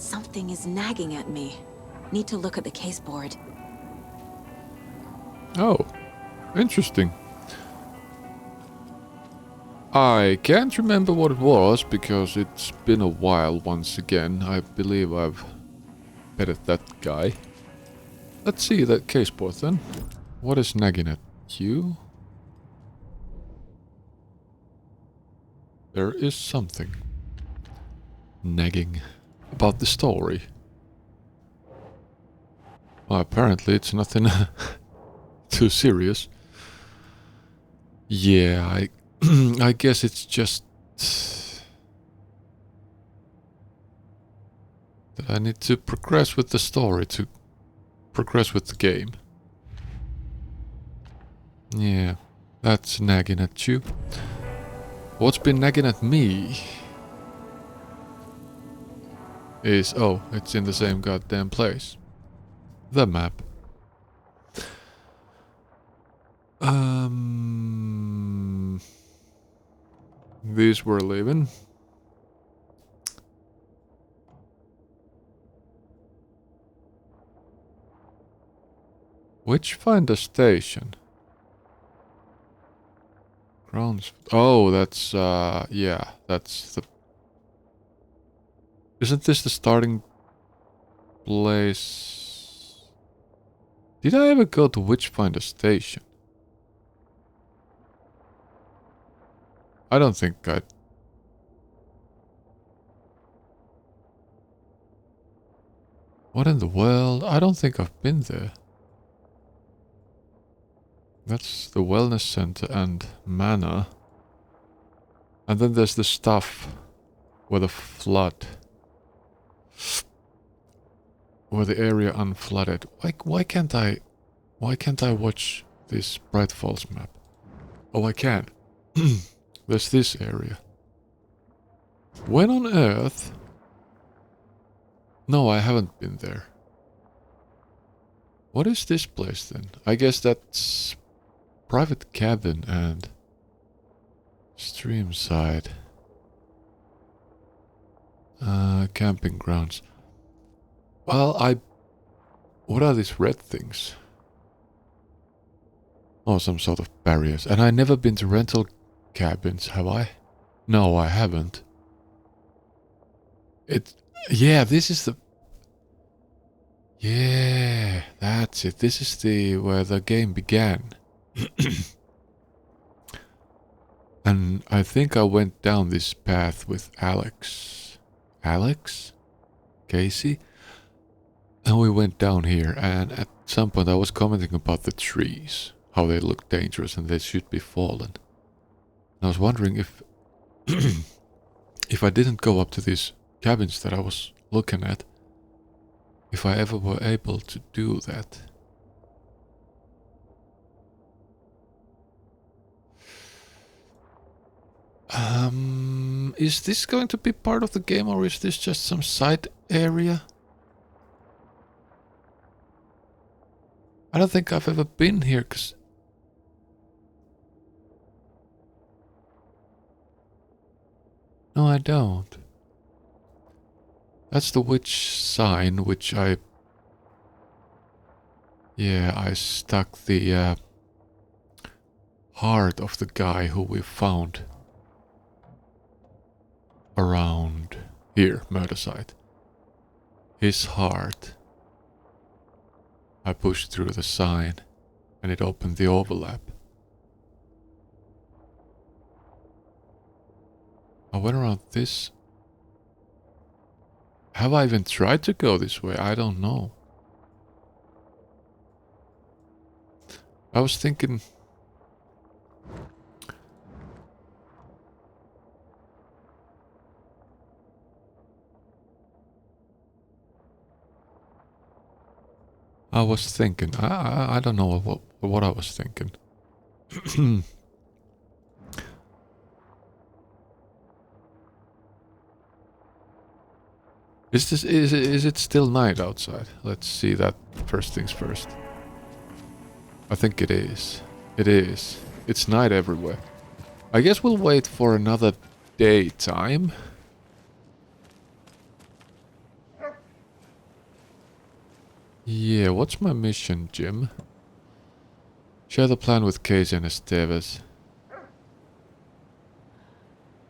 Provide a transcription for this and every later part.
Something is nagging at me. Need to look at the case board. Oh, interesting. I can't remember what it was because it's been a while once again. I believe I've petted that guy. Let's see that case board then. What is nagging at you? There is something nagging about the story. Well, apparently it's nothing too serious. Yeah, I guess it's just that I need to progress with the story to progress with the game. Yeah, that's nagging at you. What's been nagging at me is, oh, it's in the same goddamn place. The map. These we're leaving. Which find a station? Grounds. Oh, that's yeah, that's the. Isn't this the starting place? Did I ever go to Witchfinder Station? I don't think I. What in the world? I don't think I've been there. That's the wellness center and manor. And then there's the stuff where the flood. Where the area unflooded. Why can't I watch this Bright Falls map? Oh, I can. There's this area. When on earth? No, I haven't been there. What is this place then? I guess that's private cabin and stream side. Camping grounds. Well, what are these red things? Oh, some sort of barriers. And I've never been to rental cabins, have I? No, I haven't. Yeah, this is the... Yeah, that's it. This is where the game began. And I think I went down this path with Alex. Alex? Casey? And we went down here, and at some point I was commenting about the trees. How they look dangerous and they should be fallen. And I was wondering if... if I didn't go up to these cabins that I was looking at, if I ever were able to do that. Is this going to be part of the game or is this just some side area? I don't think I've ever been here because... No, I don't. That's the witch sign, which I... Yeah, I stuck the heart of the guy who we found around here, murder site. His heart. I pushed through the sign and it opened the overlap. I went around this. Have I even tried to go this way? I don't know. I was thinking... I don't know what I was thinking. Is it still night outside? Let's see that first things first. I think it is. It is. It's night everywhere. I guess we'll wait for another daytime. Yeah, what's my mission, Jim? Share the plan with Casey and Esteves.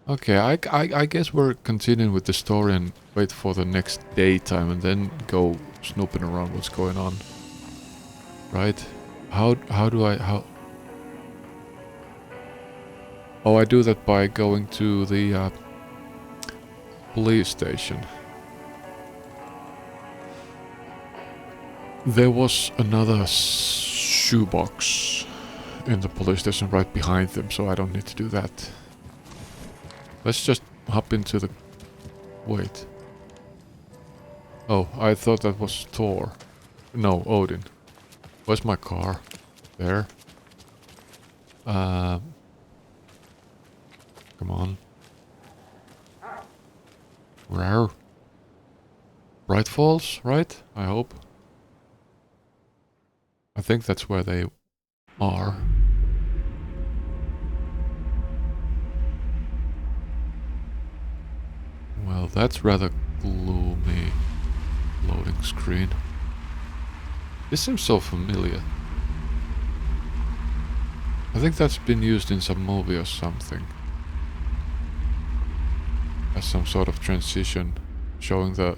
Okay, I guess we're continuing with the story and wait for the next daytime and then go snooping around what's going on. Right? How do I... Oh, I do that by going to the police station. There was another shoebox in the police station right behind them, so I don't need to do that. Let's just hop into the... Wait. Oh, I thought that was Thor. No, Odin. Where's my car? There. Come on. Where? Bright Falls, right? I hope. I think that's where they are. Well, that's rather gloomy. Loading screen. This seems so familiar. I think that's been used in some movie or something. As some sort of transition, showing the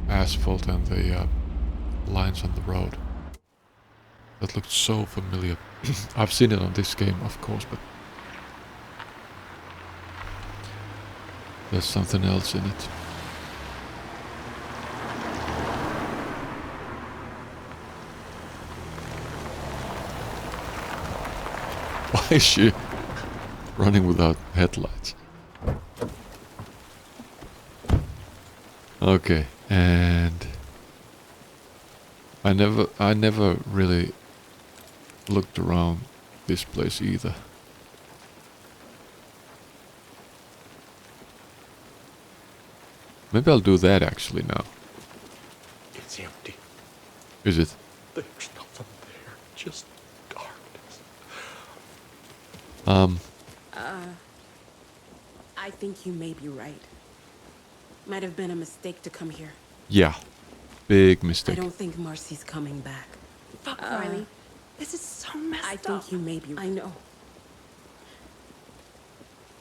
asphalt and the lines on the road. That looked so familiar. I've seen it on this game, of course, but there's something else in it. Why is she running without headlights? Okay, and I never really looked around this place either. Maybe I'll do that actually now. It's empty. Is it? There's nothing there. Just darkness. I think you may be right. Might have been a mistake to come here. Yeah. Big I mistake. don't think Marcy's coming back. Fuck, Riley. This is so messed I up. think you may be right. I know.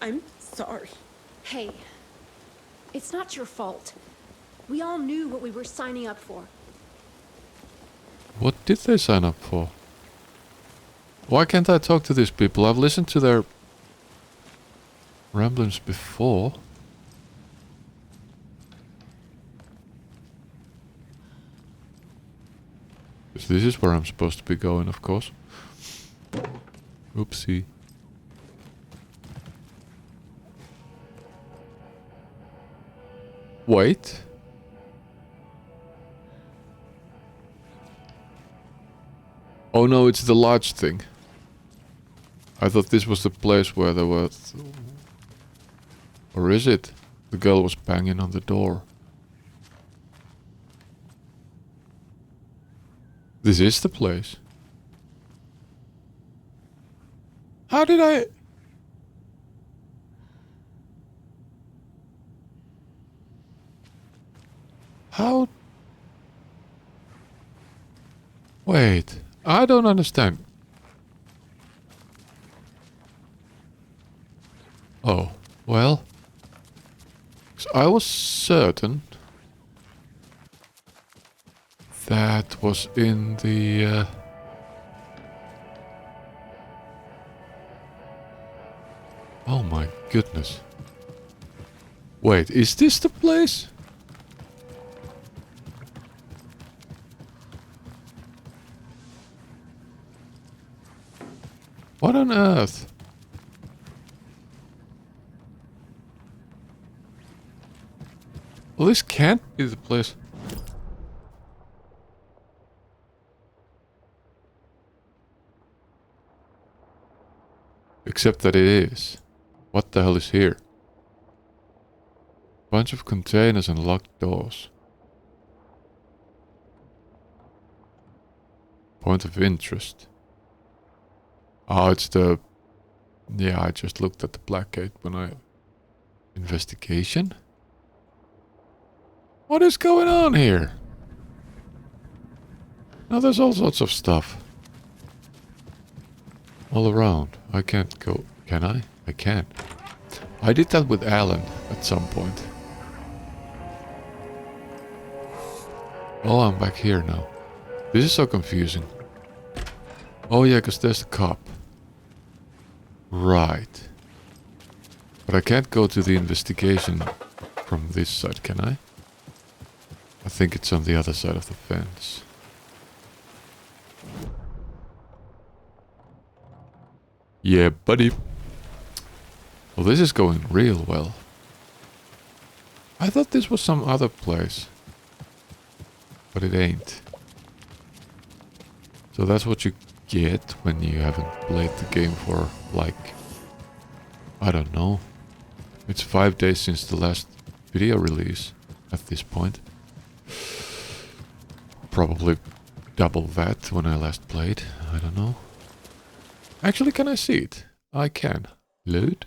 I'm sorry. Hey, it's not your fault. We all knew what we were signing up for. What did they sign up for? Why can't I talk to these people? I've listened to their ramblings before. This is where I'm supposed to be going, of course. Oopsie. Wait. Oh no, it's the lodge thing. I thought this was the place where there were... Or is it? The girl was banging on the door. This is the place. How did I... How... Wait, I don't understand. Oh, well... So I was certain that was in the... Oh my goodness. Wait, is this the place? What on earth? Well, this can't be the place. Except that it is. What the hell is here? Bunch of containers and locked doors. Point of interest. Oh, it's the... Yeah, I just looked at the black gate when I... Investigation? What is going on here? Now there's all sorts of stuff. All around. I can't go... Can I? I can. I did that with Alan at some point. Oh, I'm back here now. This is so confusing. Oh yeah, because there's the cop. Right. But I can't go to the investigation from this side, can I? I think it's on the other side of the fence. Yeah, buddy. Well, this is going real well. I thought this was some other place. But it ain't. So that's what you get when you haven't played the game for, like, I don't know. It's 5 days since the last video release at this point. Probably double that when I last played. I don't know. Actually, can I see it? I can. Load.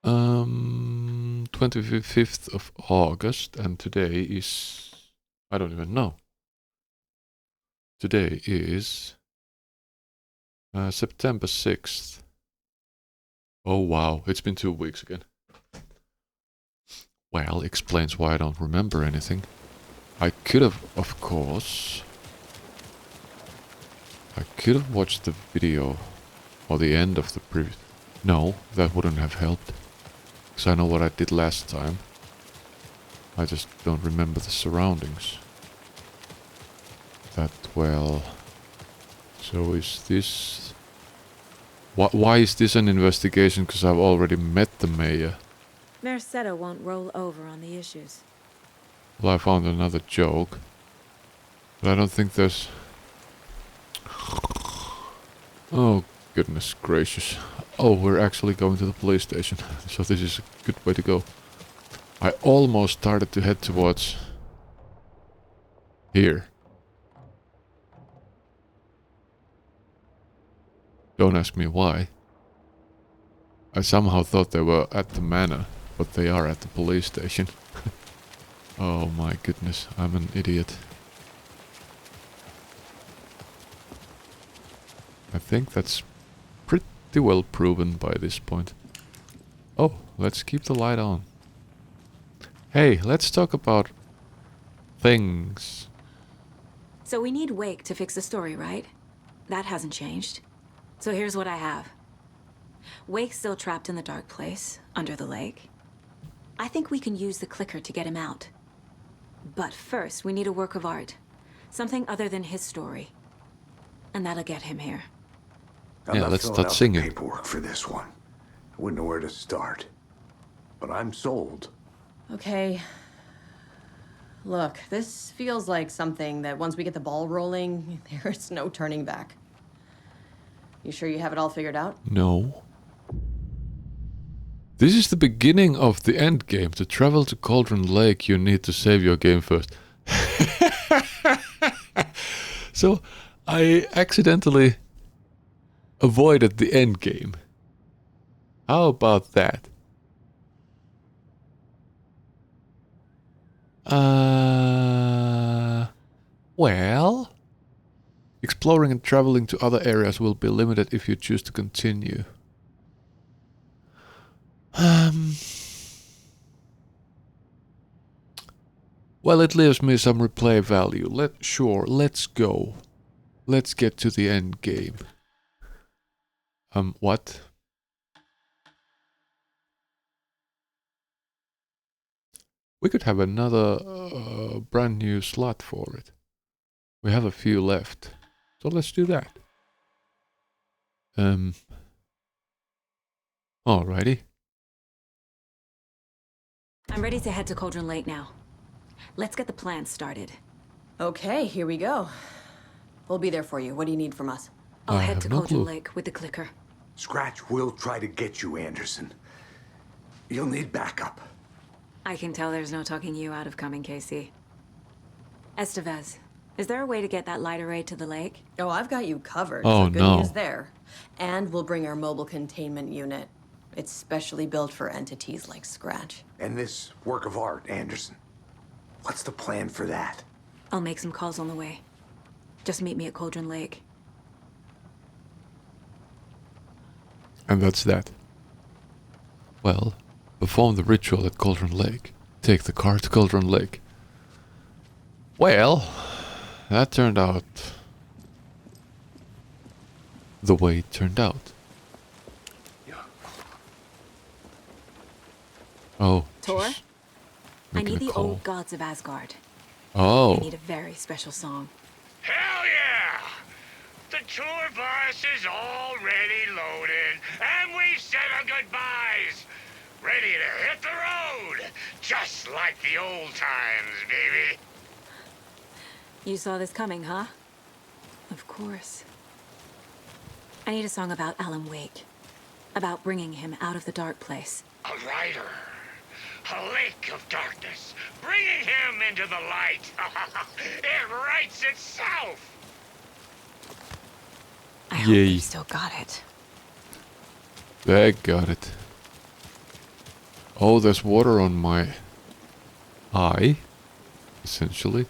25th of August, and today is... I don't even know. Today is... September 6th. Oh wow, it's been 2 weeks again. Well, explains why I don't remember anything. I could have, of course... I could have watched the video or the end of the previous... No, that wouldn't have helped. Because I know what I did last time. I just don't remember the surroundings that well. So is this... Why is this an investigation? Because I've already met the mayor. Merceda won't roll over on the issues. Well, I found another joke. But I don't think there's... Oh, goodness gracious. Oh, we're actually going to the police station. So this is a good way to go. I almost started to head towards... here. Don't ask me why. I somehow thought they were at the manor, but they are at the police station. Oh my goodness, I'm an idiot. I think that's pretty well proven by this point. Oh, let's keep the light on. Hey, let's talk about things. So we need Wake to fix the story, right? That hasn't changed. So here's what I have. Wake's still trapped in the dark place, under the lake. I think we can use the clicker to get him out. But first, we need a work of art. Something other than his story. And that'll get him here. Yeah, let's start singing. Paperwork for this one. I wouldn't know where to start. But I'm sold. Okay. Look, this feels like something that once we get the ball rolling, there's no turning back. You sure you have it all figured out? No. This is the beginning of the end game. To travel to Cauldron Lake, you need to save your game first. So, I accidentally avoided the end game. How about that? Well... Exploring and traveling to other areas will be limited if you choose to continue. Well, it leaves me some replay value. Let's go. Let's get to the end game. What? We could have another brand new slot for it. We have a few left. So let's do that. Alrighty. I'm ready to head to Cauldron Lake now. Let's get the plan started. Okay, here we go. We'll be there for you. What do you need from us? I'll I head have to no Cauldron clue. Lake with the clicker. Scratch will try to get you, Anderson. You'll need backup. I can tell there's no talking you out of coming, Casey. Estevez, is there a way to get that light array to the lake? Oh, I've got you covered. Oh, so good no. news there. And we'll bring our mobile containment unit. It's specially built for entities like Scratch. And this work of art, Anderson. What's the plan for that? I'll make some calls on the way. Just meet me at Cauldron Lake. And that's that. Well, perform the ritual at Cauldron Lake. Take the car to Cauldron Lake. Well, that turned out the way it turned out. Oh, Tor? she's I making need a the call. old gods of Asgard. Oh, I need a very special song. Hell yeah! The tour bus is already loaded, and we've said our goodbyes. Ready to hit the road, just like the old times, baby. You saw this coming, huh? Of course. I need a song about Alan Wake. About bringing him out of the dark place. A rider. A lake of darkness, bringing him into the light. It writes itself. I hope Yay. you still got it. they got it. Oh, there's water on my eye, essentially.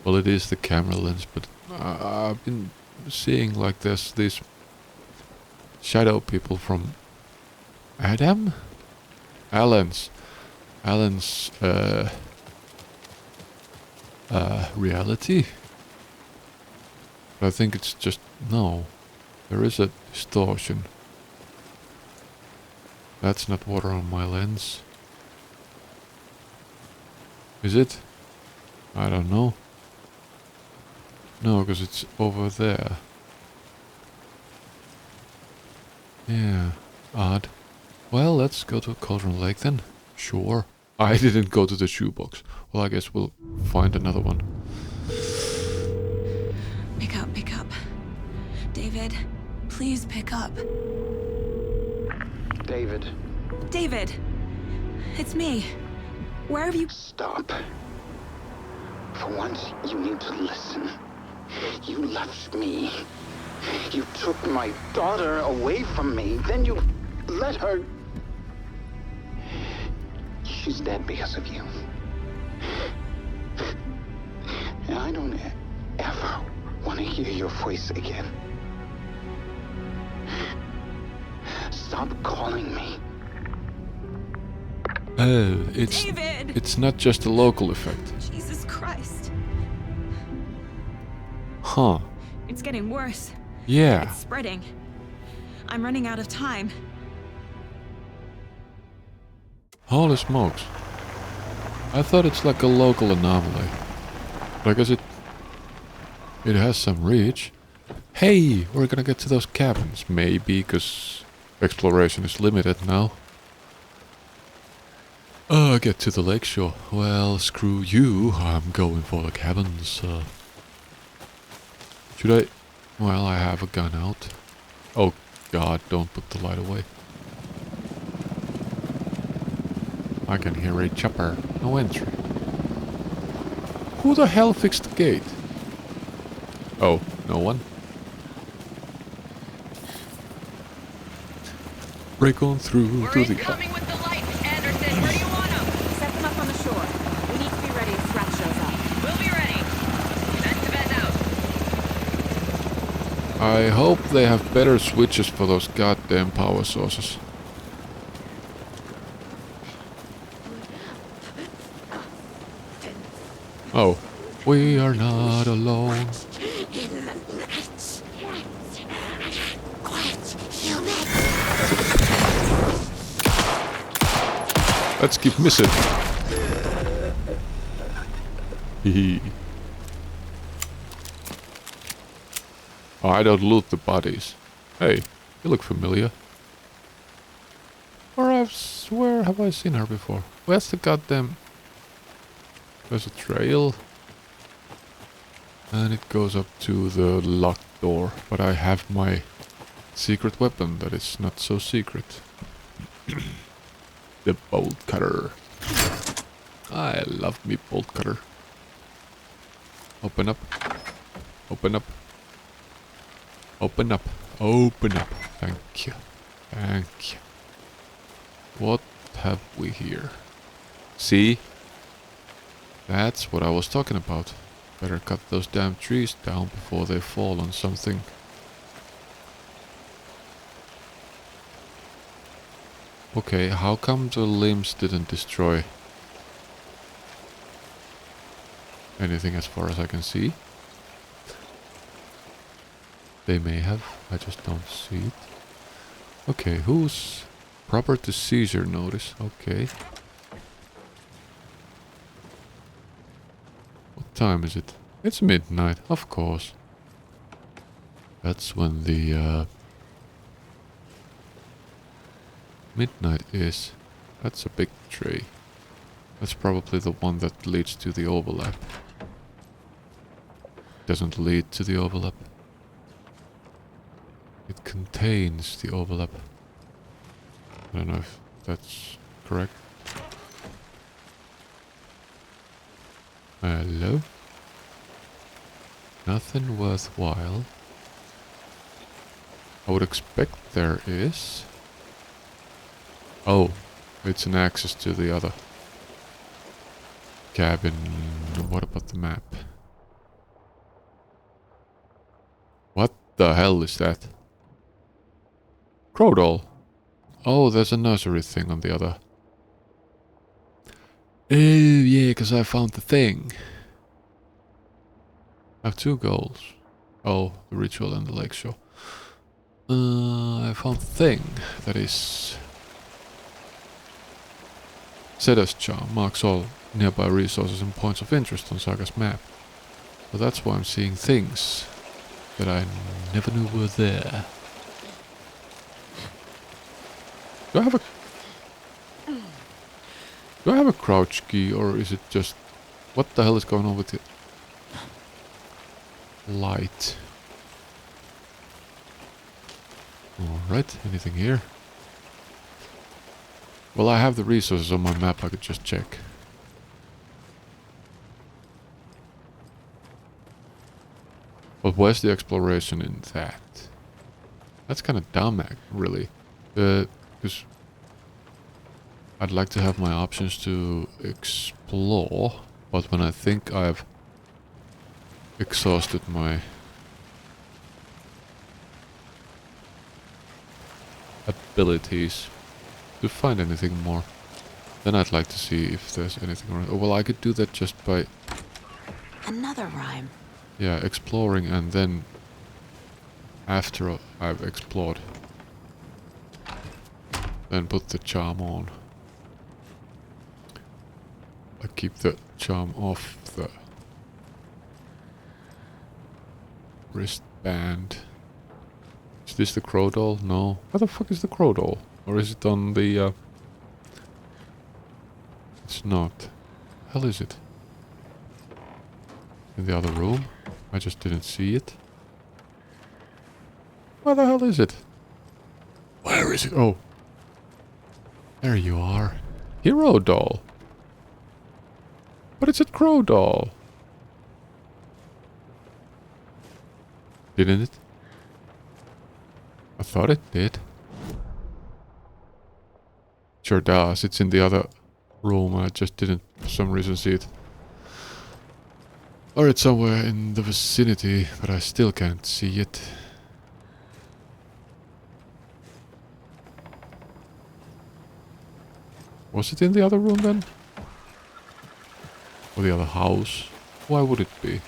Well, it is the camera lens, but I've been seeing like there's these shadow people from Alan's reality. But I think it's just, no, there is a distortion. That's not water on my lens. Is it? I don't know. No, because it's over there. Yeah, odd. Well, let's go to Cauldron Lake then. Sure. I didn't go to the shoebox. Well, I guess we'll find another one. Pick up, pick up. David, please pick up. David, David! It's me. Where have you... stop. For once, you need to listen. You left me. You took my daughter away from me. Then you let her... She's dead because of you. And I don't ever want to hear your voice again. Stop calling me. Oh, David! it's not just a local effect. Jesus Christ. Huh. It's getting worse. Yeah. It's spreading. I'm running out of time. Holy smokes. I thought it's like a local anomaly. But I guess it has some reach. Hey, we're gonna get to those cabins. Maybe, because exploration is limited now. Get to the lakeshore. Well, screw you. I'm going for the cabins. Should I? Well, I have a gun out. Oh god, don't put the light away. I can hear a chopper. No entry. Who the hell fixed the gate? Oh, no one? Break on through to the... with the lights, Anderson. Where do you want them? Set them up on the shore. We need to be ready if Threat shows up. We'll be ready. That's the best out. I hope they have better switches for those goddamn power sources. Oh, we are not alone. Let's keep missing. Hee. Oh, I don't loot the bodies. Hey, you look familiar. Or I swear, have I seen her before? Where's the goddamn... There's a trail. And it goes up to the locked door. But I have my secret weapon that is not so secret. The bolt cutter. I love me bolt cutter. Open up. Open up. Open up. Open up. Thank you. Thank you. What have we here? See? That's what I was talking about. Better cut those damn trees down before they fall on something. Okay, how come the limbs didn't destroy anything as far as I can see? They may have, I just don't see it. Okay, who's property seizure notice? Okay. What time is it? It's midnight, of course. That's when the midnight is. That's a big tree. That's probably the one that leads to the overlap. Doesn't lead to the overlap. It contains the overlap. I don't know if that's correct. Hello? Nothing worthwhile. I would expect there is. Oh, it's an access to the other cabin. What about the map? What the hell is that? Crowdoll. Oh, there's a nursery thing on the other. Oh, yeah, because I found the thing. I have 2 goals. Oh, the ritual and the lake show. I found the thing that is... Seda's charm marks all nearby resources and points of interest on Saga's map. So that's why I'm seeing things that I never knew were there. Do I have a crouch key, or is it just... What the hell is going on with it? Light. Alright, anything here? Well, I have the resources on my map, I could just check. But where's the exploration in that? That's kind of dumb, really. Because I'd like to have my options to explore, but when I think I've exhausted my abilities to find anything more, then I'd like to see if there's anything around. Oh, well, I could do that just by... Another rhyme. Yeah, exploring, and then after I've explored, then put the charm on. I keep the charm off the wristband. Is this the crow doll? No. Where the fuck is the crow doll? Or is it on the... It's not. Hell is it? In the other room? I just didn't see it. Where the hell is it? Where is it? Oh. There you are. Hero doll. But it's a crow doll. Didn't it? I thought it did. Sure does. It's in the other room. I just didn't for some reason see it. Or it's somewhere in the vicinity, but I still can't see it. Was it in the other room then? Or the other house? Why would it be?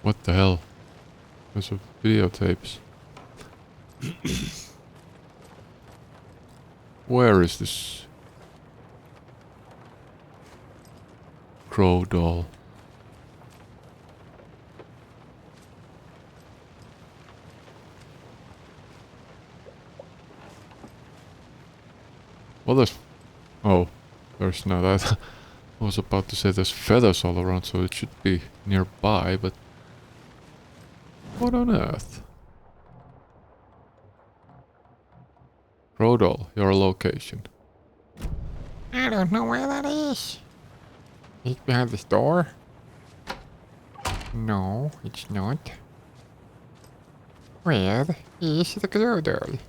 What the hell? There's a videotapes. Where is this crow doll? Well, there's... Oh, there's not that. I was about to say there's feathers all around, so it should be nearby, but... What on earth? Crow doll, your location. I don't know where that is. Is it behind this door? No, it's not. Where is the glow doll?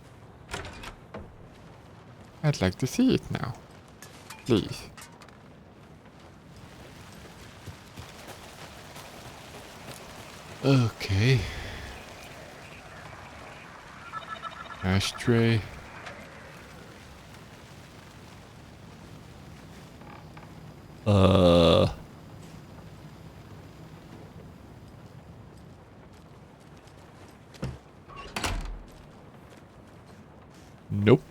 I'd like to see it now. Please. Okay. Ashtray. Nope.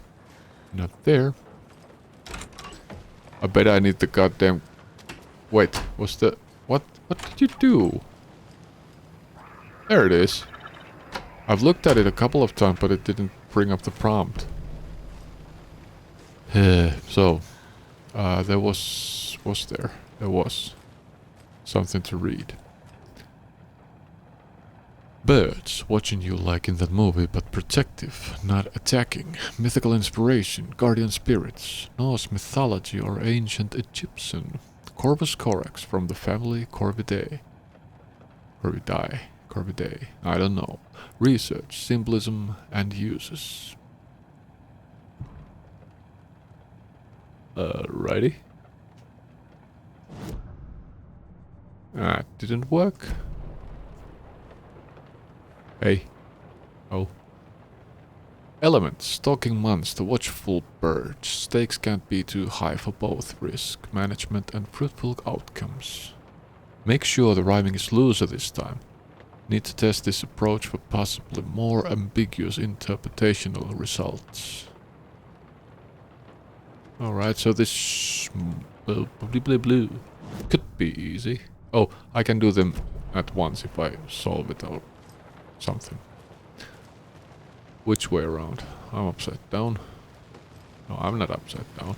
Not there. I bet I need the goddamn... Wait, what's the... What did you do? There it is. I've looked at it a couple of times, but it didn't bring up the prompt. So, there was there? There was something to read. Birds watching you like in that movie, but protective, not attacking. Mythical inspiration, guardian spirits, Norse mythology or ancient Egyptian. Corvus corax from the family Corvidae. Corvidae, I don't know. Research, symbolism, and uses. Righty. That didn't work. Hey. Oh. Elements, stalking monster, watchful bird. Stakes can't be too high for both risk management and fruitful outcomes. Make sure the rhyming is looser this time. Need to test this approach for possibly more ambiguous interpretational results. Alright, so this blue could be easy. Oh, I can do them at once if I solve it or something. Which way around? I'm upside down. No, I'm not upside down.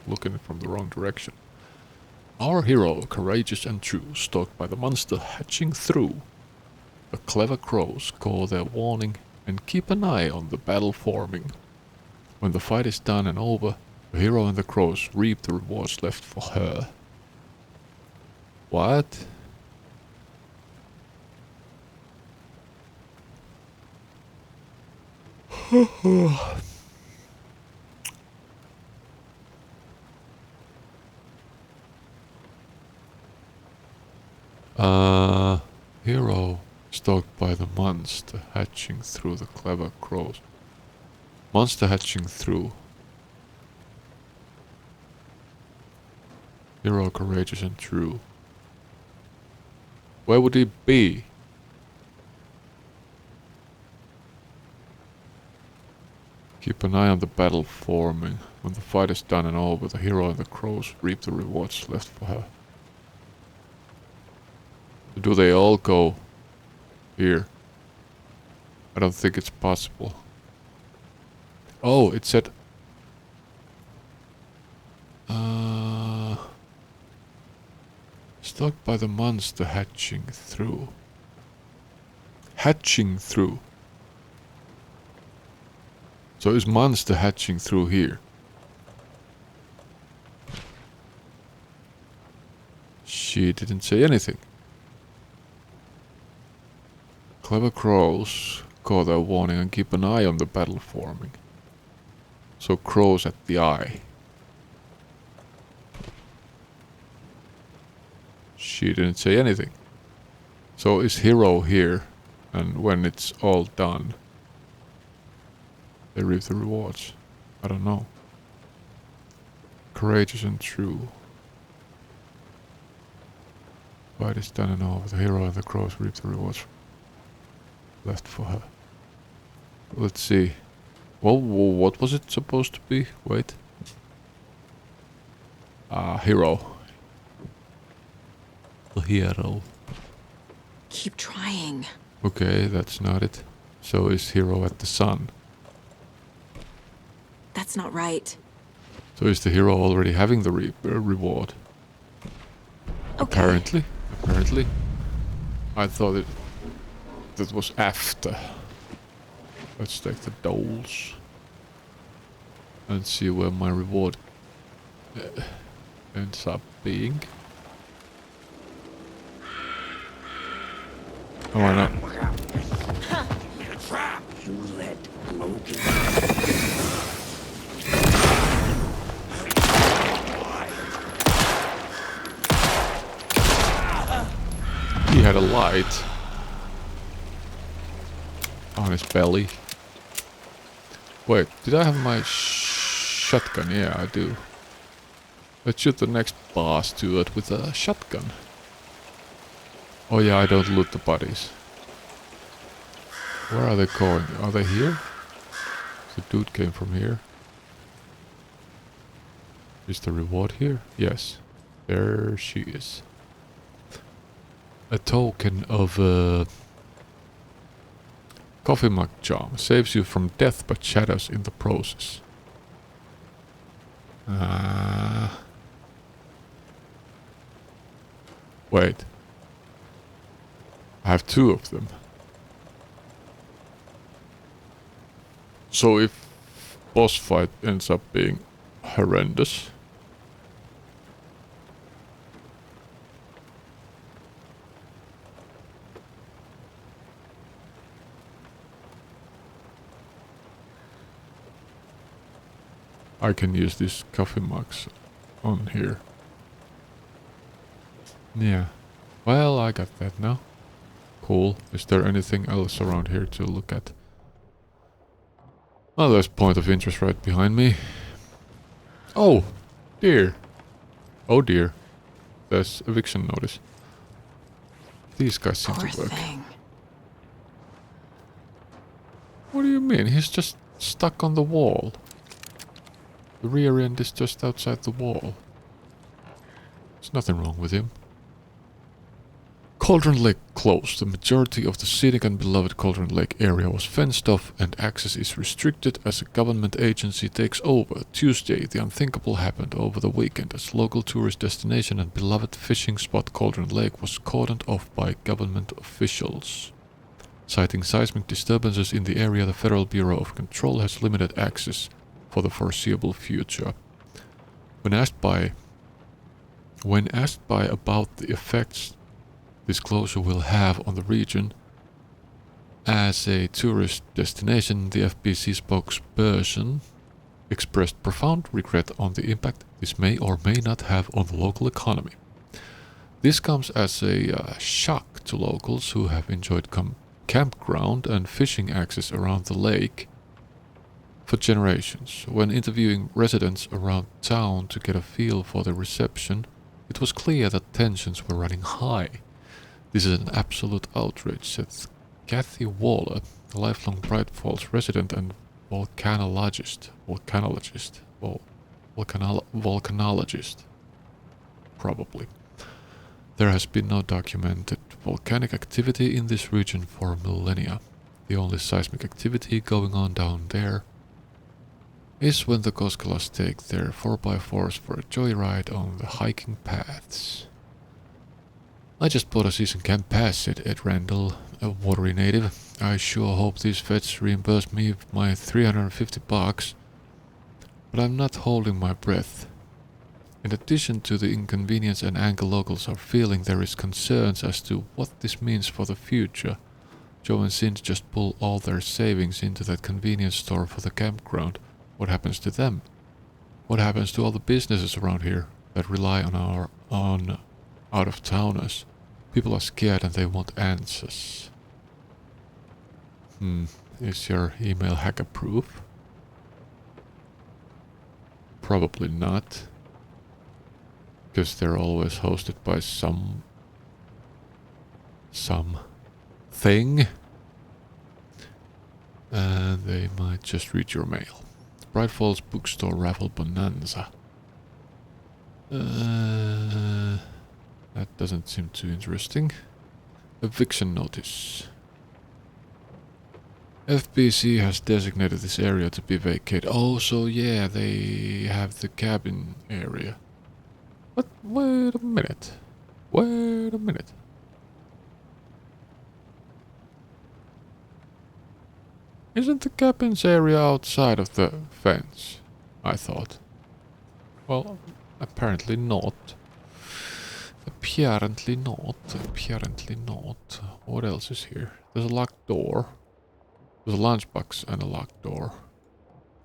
Looking from the wrong direction. Our hero, courageous and true, stalked by the monster hatching through. The clever crows call their warning and keep an eye on the battle forming. When the fight is done and over, the hero and the crows reap the rewards left for her. What? Hero stalked by the monster hatching through the clever crows. Monster hatching through. Hero courageous and true. Where would he be? Keep an eye on the battle forming. When the fight is done and over, the hero and the crows reap the rewards left for her. Do they all go here? I don't think it's possible. Oh, it said... Stalked by the monster hatching through. Hatching through. So is monster hatching through here? She didn't say anything. Clever crows call their warning and keep an eye on the battle forming. So crows at the eye. She didn't say anything. So is hero here, and when it's all done, they reap the rewards. I don't know. Courageous and true. Fight is done and over. The hero and the crows reap the rewards left for her. Let's see. Well, what was it supposed to be? Wait. Hero. The hero. Keep trying. Okay, that's not it. So is hero at the sun. That's not right. So is the hero already having the reward? Okay. Apparently. I thought that was after. Let's take the dolls. And see where my reward ends up being. Oh, why not? had a light on his belly. Wait, did I have my shotgun? Yeah, I do. Let's shoot the next boss to it with a shotgun. Oh yeah, I don't loot the bodies. Where are they going? Are they here? The dude came from here. Is the reward here? Yes. There she is. A token of coffee mug charm. Saves you from death but shadows in the process. Wait. I have 2 of them. So if boss fight ends up being horrendous, I can use these coffee mugs on here. Yeah. Well, I got that now. Cool. Is there anything else around here to look at? Oh, there's point of interest right behind me. Oh, dear. Oh dear. There's eviction notice. These guys seem Poor to work. thing. What do you mean? He's just stuck on the wall. The rear end is just outside the wall. There's nothing wrong with him. Cauldron Lake closed. The majority of the scenic and beloved Cauldron Lake area was fenced off and access is restricted as a government agency takes over. Tuesday, the unthinkable happened over the weekend as local tourist destination and beloved fishing spot Cauldron Lake was cordoned off by government officials. Citing seismic disturbances in the area, the Federal Bureau of Control has limited access for the foreseeable future. When asked by about the effects this closure will have on the region as a tourist destination, the FBC spokesperson expressed profound regret on the impact this may or may not have on the local economy. This comes as a shock to locals who have enjoyed campground and fishing access around the lake for generations. When interviewing residents around town to get a feel for the reception, it was clear that tensions were running high. This is an absolute outrage, said Kathy Waller, a lifelong Bright Falls resident and volcanologist, probably. There has been no documented volcanic activity in this region for millennia. The only seismic activity going on down there is when the Koskelas take their 4x4s for a joyride on the hiking paths. I just bought a season camp pass, said Ed Randall, a watery native. I sure hope these feds reimburse me my $350, but I'm not holding my breath. In addition to the inconvenience and anger locals are feeling, there is concerns as to what this means for the future. Joe and Cindy just pull all their savings into that convenience store for the campground. What happens to them? What happens to all the businesses around here that rely on out-of-towners? People are scared and they want answers. Is your email hacker-proof? Probably not. Because they're always hosted by some thing. And they might just read your mail. Bright Falls Bookstore Raffle Bonanza. That doesn't seem too interesting. Eviction notice. FBC has designated this area to be vacated. Oh, so yeah, they have the cabin area. But wait a minute. Wait a minute. Isn't the cabins area outside of the fence? I thought. Well, apparently not. Apparently not. Apparently not. What else is here? There's a locked door. There's a lunchbox and a locked door.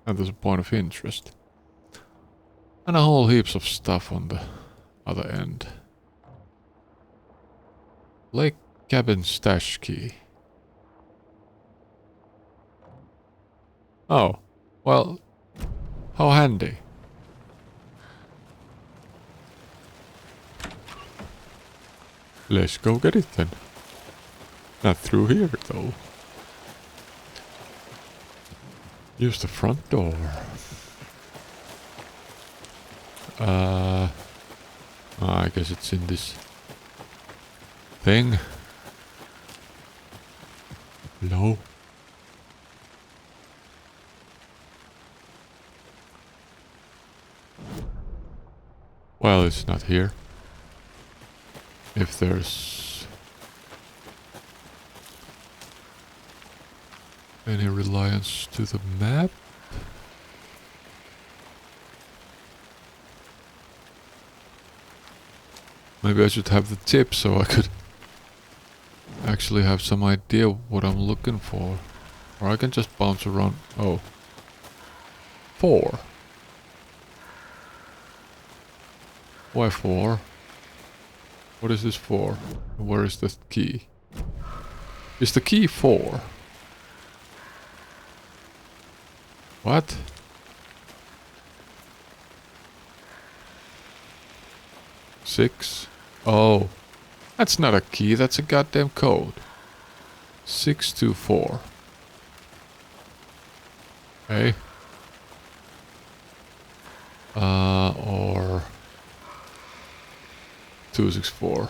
And there's a point of interest. And a whole heaps of stuff on the other end. Lake Cabin stash key. Oh, well, how handy. Let's go get it then. Not through here though. Use the front door. I guess it's in this thing. Hello? Well, it's not here. If there's any reliance to the map. Maybe I should have the tip so I could actually have some idea what I'm looking for. Or I can just bounce around. Oh. 4. Why 4? What is this for? Where is the key? Is the key 4? What? Six? Oh. That's not a key, that's a goddamn code. 624. Okay. Or 264.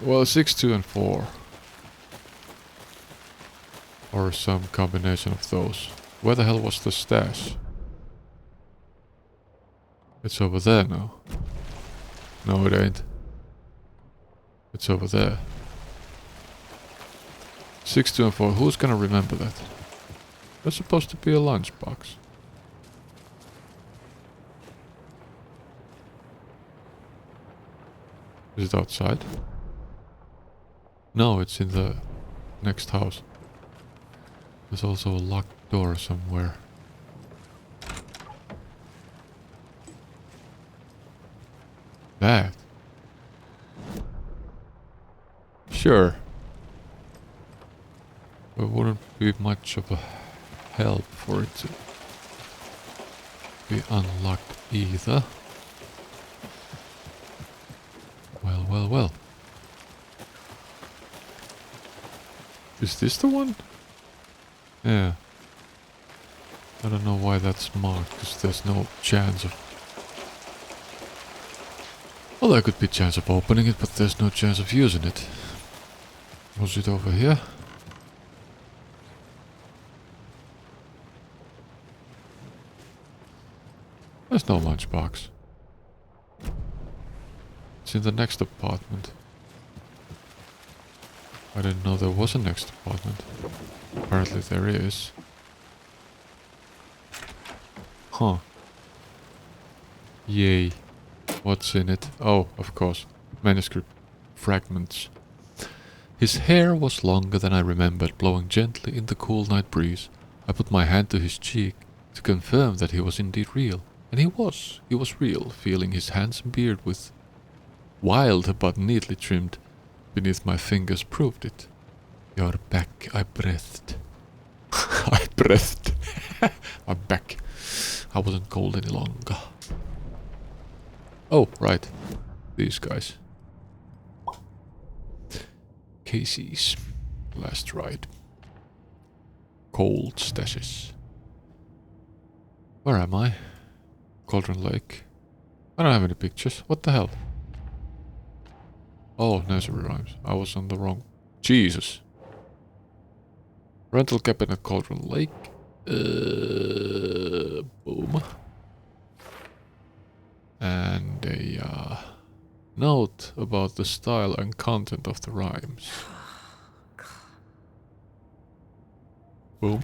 Well, 6, 2, and 4. Or some combination of those. Where the hell was the stash? It's over there now. No, it ain't. It's over there. 6, 2, and 4. Who's gonna remember that? That's supposed to be a lunchbox. Is it outside? No, it's in the next house. There's also a locked door somewhere. That? Sure. It wouldn't be much of a help for it to be unlocked either. Well, well, well. Is this the one? Yeah. I don't know why that's marked, because there's no chance of... Well, there could be chance of opening it, but there's no chance of using it. Was it over here? There's no lunchbox. It's in the next apartment. I didn't know there was a next apartment. Apparently there is. Huh. Yay. What's in it? Oh, of course. Manuscript fragments. His hair was longer than I remembered, blowing gently in the cool night breeze. I put my hand to his cheek to confirm that he was indeed real. And he was. He was real, feeling his handsome beard with wild but neatly trimmed beneath my fingers proved it. You're back, I breathed. I breathed. I'm back. I wasn't cold any longer. Oh, right. These guys. Casey's last ride. Cold stashes. Where am I? Cauldron Lake. I don't have any pictures. What the hell? Oh, nursery rhymes. I was on the wrong... Jesus. Rental cabin at Cauldron Lake. Boom. And a note about the style and content of the rhymes. Boom.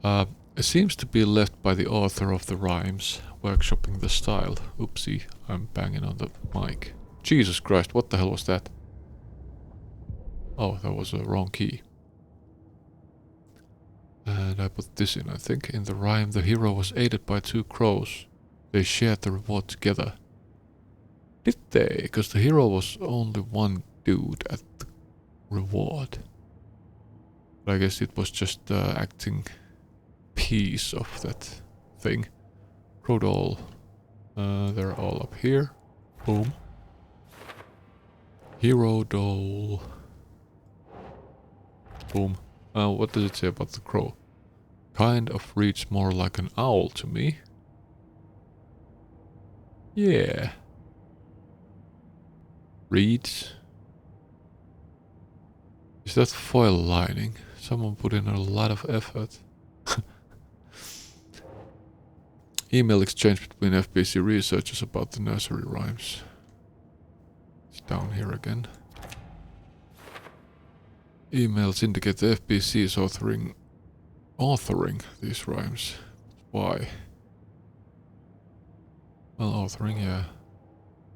It seems to be left by the author of the rhymes, workshopping the style. Oopsie, I'm banging on the mic. Jesus Christ, what the hell was that? Oh, that was a wrong key. And I put this in, I think. In the rhyme, the hero was aided by 2 crows. They shared the reward together. Did they? Because the hero was only one dude at the reward. But I guess it was just the acting piece of that thing. Crowdoll. They're all up here. Boom. Hero doll. Boom. What does it say about the crow? Kind of reads more like an owl to me. Yeah. Reads. Is that foil lining? Someone put in a lot of effort. Email exchange between FBC researchers about the nursery rhymes. It's down here again. Emails indicate the FBC is authoring these rhymes. Why? Well, authoring, yeah.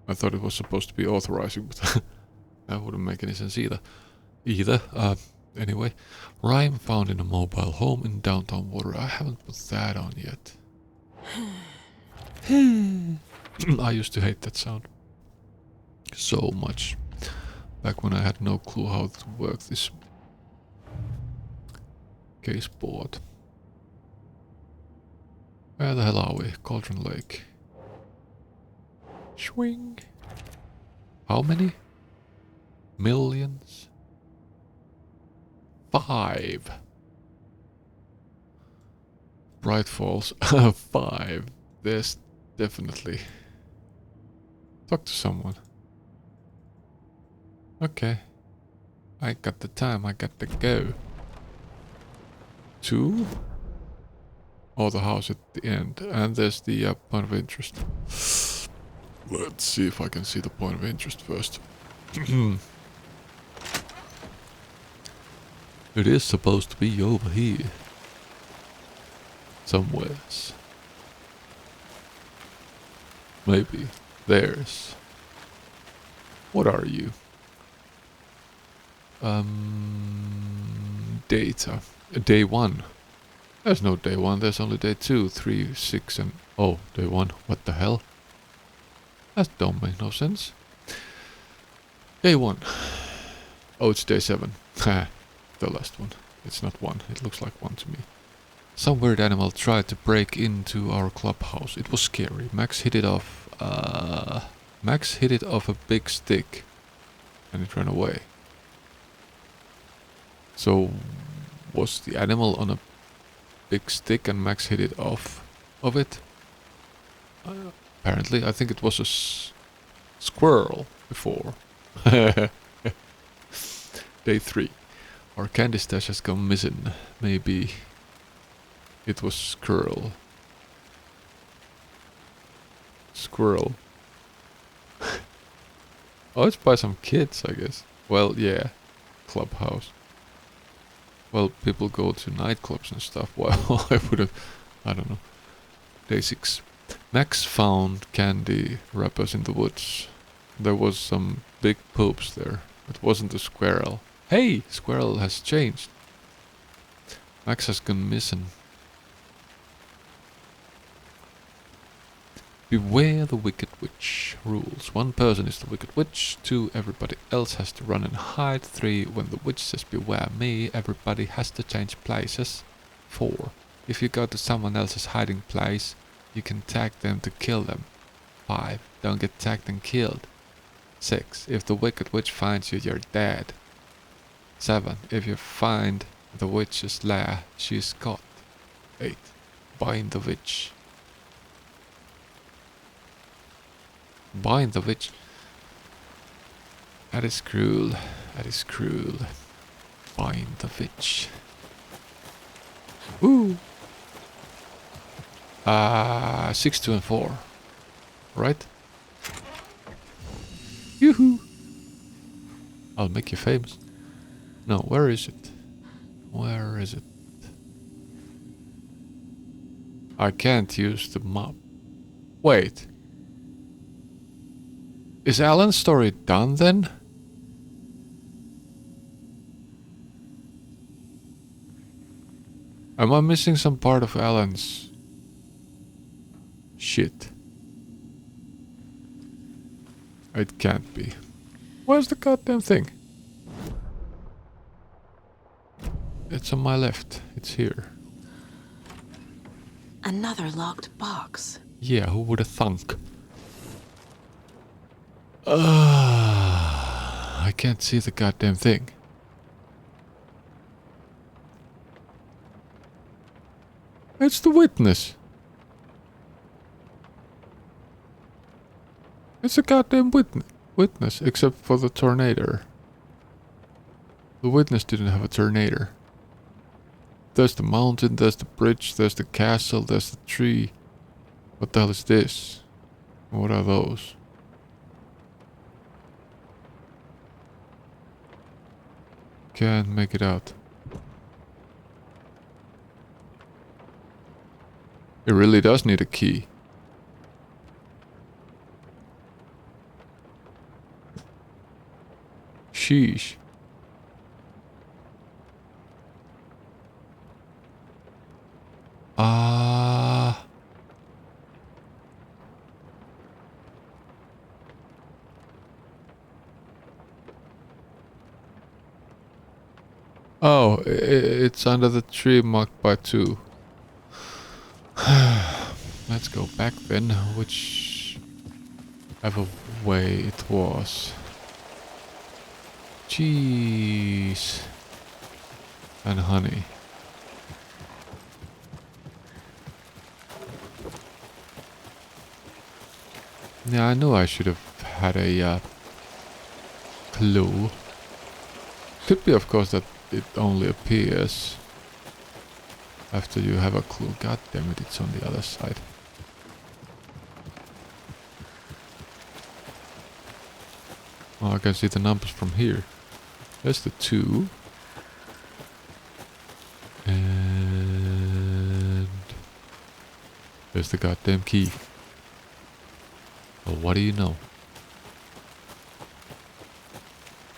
I thought it was supposed to be authorizing, but that wouldn't make any sense either. Anyway, rhyme found in a mobile home in downtown Water. I haven't put that on yet. I used to hate that sound so much back when I had no clue how to work this case board. Where the hell are we? Cauldron Lake. Swing. How many? Millions? 5. Bright Falls. 5. There's definitely. Talk to someone. Okay. I got the time. I got to go. 2. Oh, the house at the end. And there's the point of interest. Let's see if I can see the point of interest first. It is supposed to be over here. Somewheres. Maybe. There's. What are you? Data. Day 1. There's no day 1, there's only day 2, 3, 6 and... Oh, day 1. What the hell? That don't make no sense. Day 1. Oh, it's day 7. Ha, the last one. It's not 1. It looks like 1 to me. Some weird animal tried to break into our clubhouse. It was scary. Max hit it off a big stick and it ran away. So was the animal on a big stick and Max hit it off of it? Apparently, I think it was a squirrel before. Day 3. Our candy stash has gone missing. Maybe it was squirrel. Squirrel. Oh, it's by some kids, I guess. Well, yeah. Clubhouse. Well, people go to nightclubs and stuff. Well, I would have... I don't know. Day 6. Max found candy wrappers in the woods. There was some big poops there. It wasn't a squirrel. Hey! Squirrel has changed. Max has gone missing. Beware the Wicked Witch. Rules. 1 person is the Wicked Witch. 2, everybody else has to run and hide. 3, when the witch says beware me, everybody has to change places. 4, if you go to someone else's hiding place, you can tag them to kill them. 5, don't get tagged and killed. 6, if the Wicked Witch finds you, you're dead. 7, if you find the witch's lair, she's caught. 8, bind the witch. Bind the witch. That is cruel. That is cruel. Bind the witch. Woo! 6, 2 and 4. Right? Yoo-hoo! I'll make you famous. No, where is it? Where is it? I can't use the map. Wait. Is Alan's story done then? Am I missing some part of Alan's shit? It can't be. Where's the goddamn thing? It's on my left. It's here. Another locked box. Yeah, who would have thunk? I can't see the goddamn thing. It's the witness. It's a goddamn witness, except for the tornado. The witness didn't have a tornado. There's the mountain, there's the bridge, there's the castle, there's the tree. What the hell is this? What are those? Can't make it out. It really does need a key. Sheesh. Oh, it's under the tree marked by 2. Let's go back then, whichever way it was. Cheese and honey. Yeah, I knew I should have had a clue. Could be, of course, that it only appears after you have a clue. God damn it, it's on the other side. Oh, I can see the numbers from here. There's the 2. And there's the goddamn key. Well, what do you know?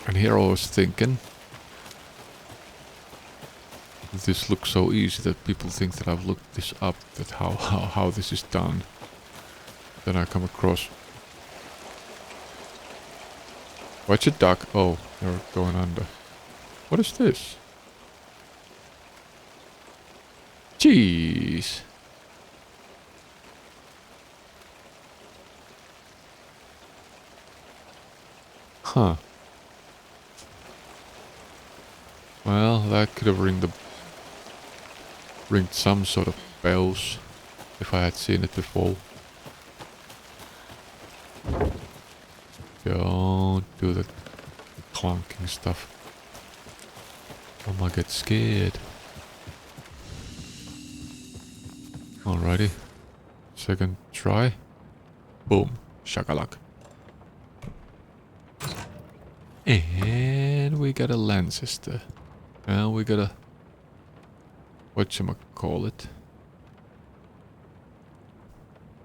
And here I was thinking, this looks so easy that people think that I've looked this up, that how this is done. Then I come across. Watch it, duck. Oh, you're going under. What is this? Jeez. Huh. Well, that could have ringed some sort of bells if I had seen it before. Don't do the clunking stuff. I might get scared. Alrighty. Second try. Boom. Shakalak. And we got a Lancaster. And we got a... whatchamacallit?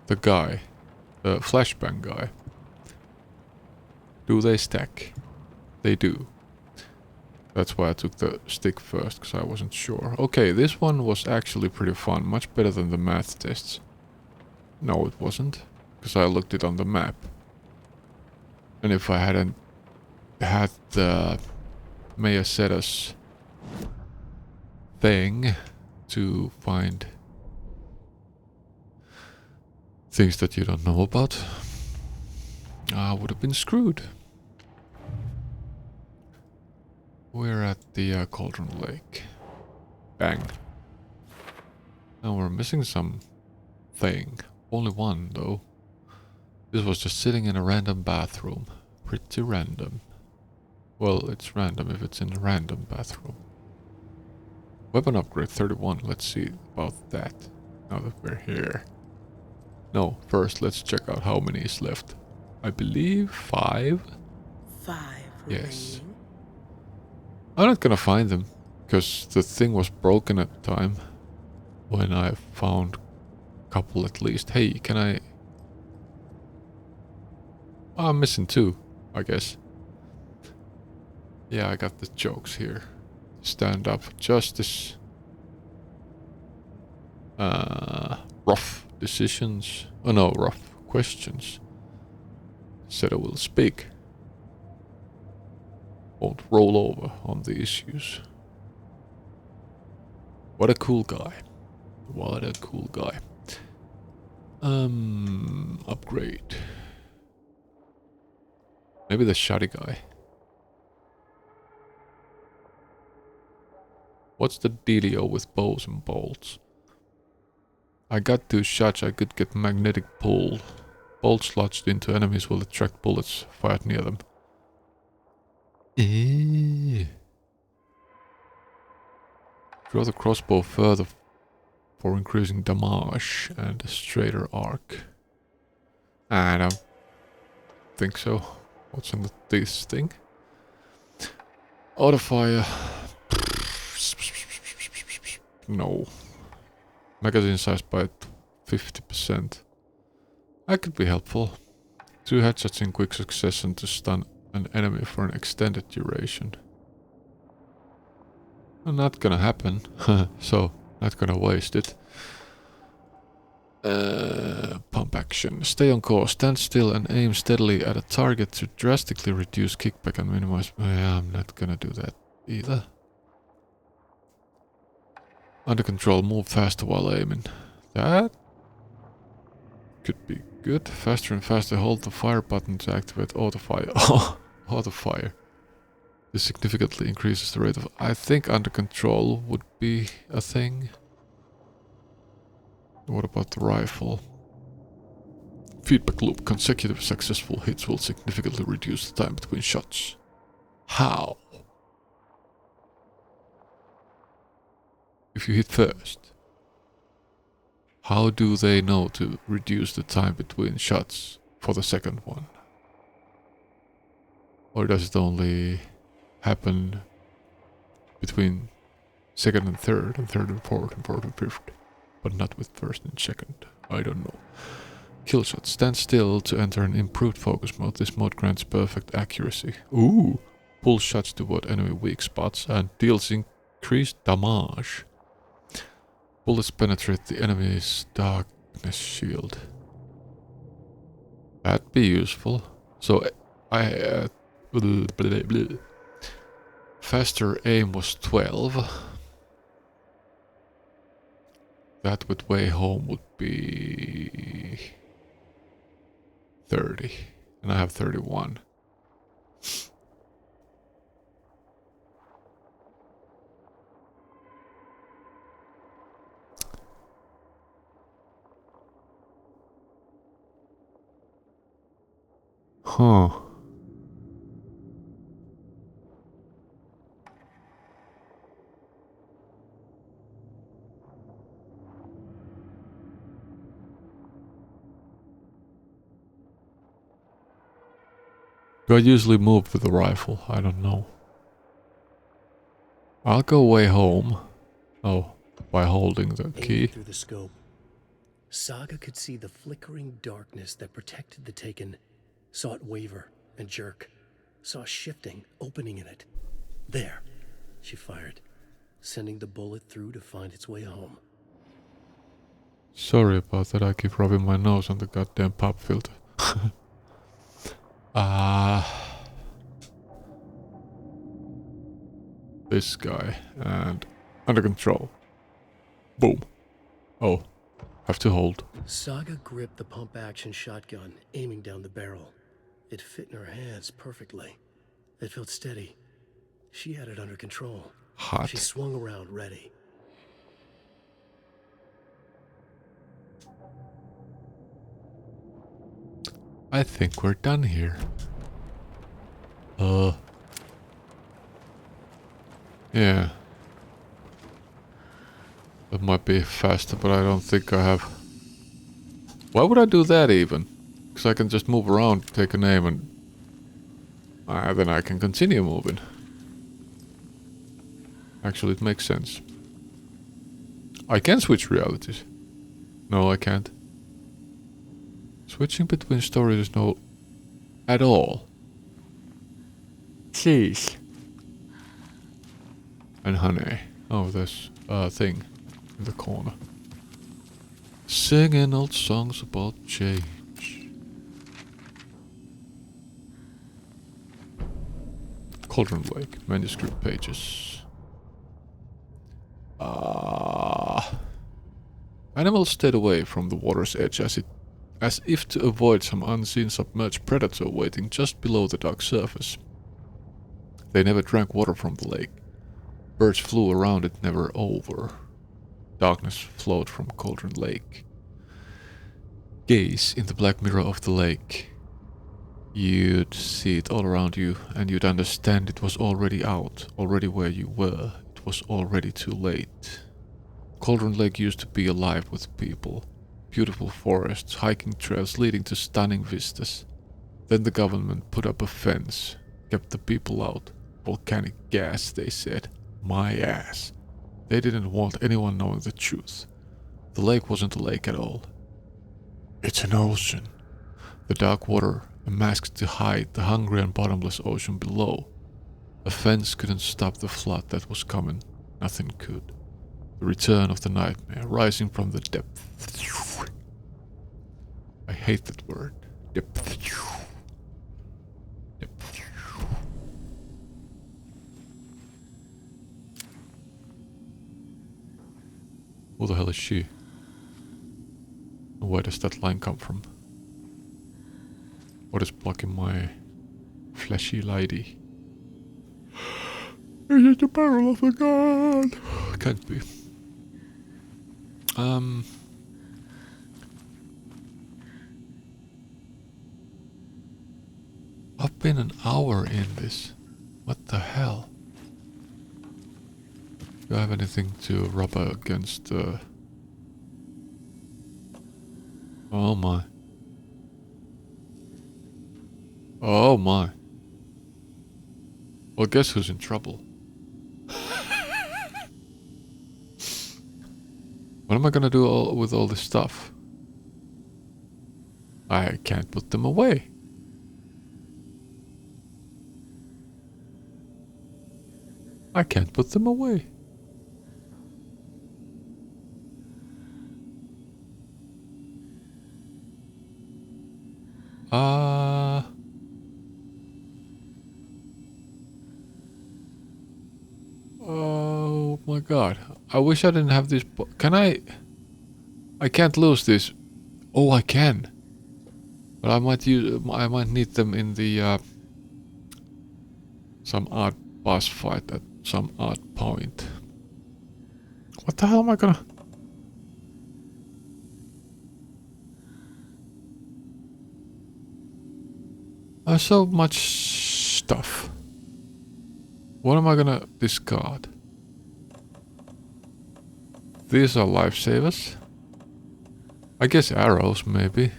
The guy. The flashbang guy. Do they stack? They do. That's why I took the stick first, because I wasn't sure. Okay, this one was actually pretty fun. Much better than the math tests. No, it wasn't. Because I looked it on the map. And if I hadn't had the Maya Seda's thing to find things that you don't know about, I would have been screwed. We're at the Cauldron Lake. Bang. Now we're missing some thing. Only one, though. This was just sitting in a random bathroom. Pretty random. Well, it's random if it's in a random bathroom. Weapon upgrade 31. Let's see about that. Now that we're here. No, first let's check out how many is left. I believe 5. 5 Yes. remaining. I'm not gonna find them, because the thing was broken at the time. When I found a couple at least. Hey, can I... Oh, I'm missing 2, I guess. Yeah, I got the jokes here. Stand up for justice. Rough decisions. Oh no, rough questions. said I will speak. Won't roll over on the issues. What a cool guy. What a cool guy. Upgrade. Maybe the shoddy guy. What's the dealio with bows and bolts? I got 2 shots, I could get magnetic pull. Bolts lodged into enemies will attract bullets fired near them. Draw the crossbow further for increasing damage and a straighter arc. I don't think so. What's in this thing? Autofire. No. Magazine size by 50%. That could be helpful. 2 headshots in quick succession to stun an enemy for an extended duration. Not gonna happen, so not gonna waste it. Pump action. Stay on course, stand still and aim steadily at a target to drastically reduce kickback and minimize... Yeah, I'm not gonna do that either. Under control, move faster while aiming. That could be good. Faster and faster, hold the fire button to activate autofire. Autofire. This significantly increases the rate of... I think under control would be a thing. What about the rifle? Feedback loop. Consecutive successful hits will significantly reduce the time between shots. How? If you hit first, how do they know to reduce the time between shots for the second one? Or does it only happen between second and third and fourth and fifth, but not with first and second? I don't know. Kill shot. Stand still to enter an improved focus mode. This mode grants perfect accuracy. Ooh! Pull shots toward enemy weak spots and deals increased damage. Bullets penetrate the enemy's darkness shield. That'd be useful. So I... Faster aim was 12. That with way home would be 30. And I have 31. Huh. Do I usually move with the rifle? I don't know. I'll go way home. Oh, by holding the key. Through the scope, Saga could see the flickering darkness that protected the Taken. Saw it waver and jerk. Saw a shifting opening in it. There, she fired, sending the bullet through to find its way home. Sorry about that, I keep rubbing my nose on the goddamn pop filter. This guy, and under control. Boom. Oh, have to hold. Saga gripped the pump-action shotgun, aiming down the barrel. It fit in her hands perfectly. It felt steady. She had it under control. Hot. She swung around, ready. I think we're done here. Yeah. That might be faster, but I don't think I have... Why would I do that even? Because I can just move around, take a name, and... then I can continue moving. Actually, it makes sense. I can switch realities. No, I can't. Switching between stories is no... at all. Jeez. And honey. Oh, there's a thing in the corner. Singing old songs about change. Cauldron Lake, manuscript pages. Animals stayed away from the water's edge as if to avoid some unseen submerged predator waiting just below the dark surface. They never drank water from the lake. Birds flew around it, never over. Darkness flowed from Cauldron Lake. Gaze in the black mirror of the lake. You'd see it all around you, and you'd understand it was already out, already where you were. It was already too late. Cauldron Lake used to be alive with people. Beautiful forests, hiking trails leading to stunning vistas. Then the government put up a fence, kept the people out. Volcanic gas, they said. My ass. They didn't want anyone knowing the truth. The lake wasn't a lake at all. It's an ocean. The dark water, a mask to hide the hungry and bottomless ocean below. A fence couldn't stop the flood that was coming. Nothing could. The return of the nightmare, rising from the depth. I hate that word. Depth. Depth. Who the hell is she? And where does that line come from? What is blocking my fleshy lady? Is it the barrel of a gun? Can't be. I've been an hour in this. What the hell? Do I have anything to rub against the... Oh my. Oh my. Well, guess who's in trouble? What am I gonna do with all this stuff? I can't put them away. I can't put them away. Oh my god. I wish I didn't have this. Can I? I can't lose this. Oh, I can. But I might need them in the some odd boss fight at some odd point. What the hell am I gonna? There's so much stuff. What am I gonna discard? These are lifesavers. I guess arrows, maybe.